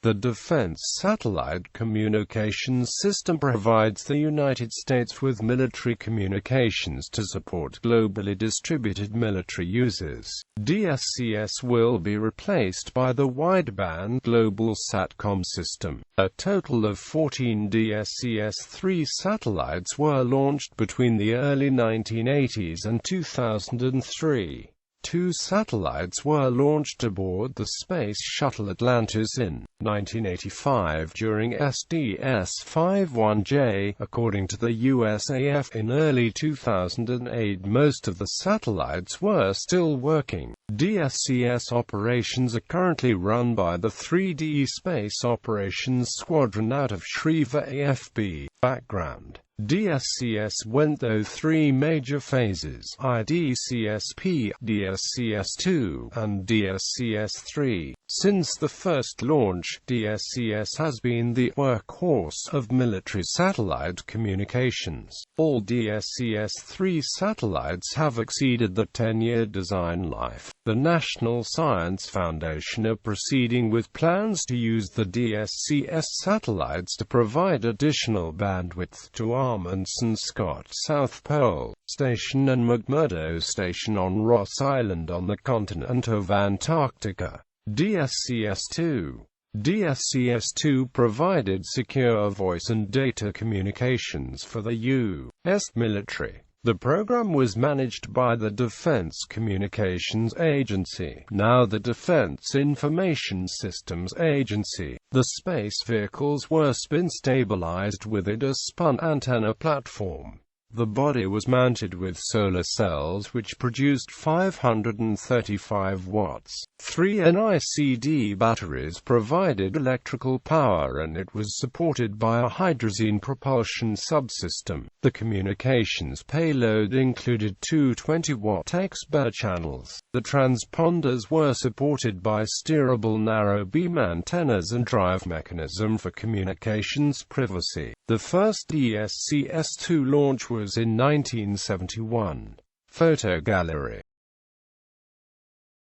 The Defense Satellite Communications System provides the United States with military communications to support globally distributed military uses. DSCS will be replaced by the Wideband Global SATCOM system. A total of 14 DSCS III satellites were launched between the early 1980s and 2003. 2 satellites were launched aboard the Space Shuttle Atlantis in 1985 during SDS-51J. According to the USAF, in early 2008 most of the satellites were still working. DSCS operations are currently run by the 3D Space Operations Squadron out of Shreva AFB. Background: DSCS went through 3 major phases: DSCS, DSCS II, and DSCS III. Since the first launch, DSCS has been the workhorse of military satellite communications. All DSCS III satellites have exceeded the 10-year design life. The National Science Foundation are proceeding with plans to use the DSCS satellites to provide additional bandwidth to Amundsen Scott South Pole Station and McMurdo Station on Ross Island on the continent of Antarctica. DSCS II provided secure voice and data communications for the U.S. military. The program was managed by the Defense Communications Agency, now the Defense Information Systems Agency. The space vehicles were spin-stabilized with a spun antenna platform. The body was mounted with solar cells which produced 535 watts. 3 NICD batteries provided electrical power and it was supported by a hydrazine propulsion subsystem. The communications payload included 2 20-watt X-band channels. The transponders were supported by steerable narrow-beam antennas and drive mechanism for communications privacy. The first DSCS II launch was in 1971. Photo gallery.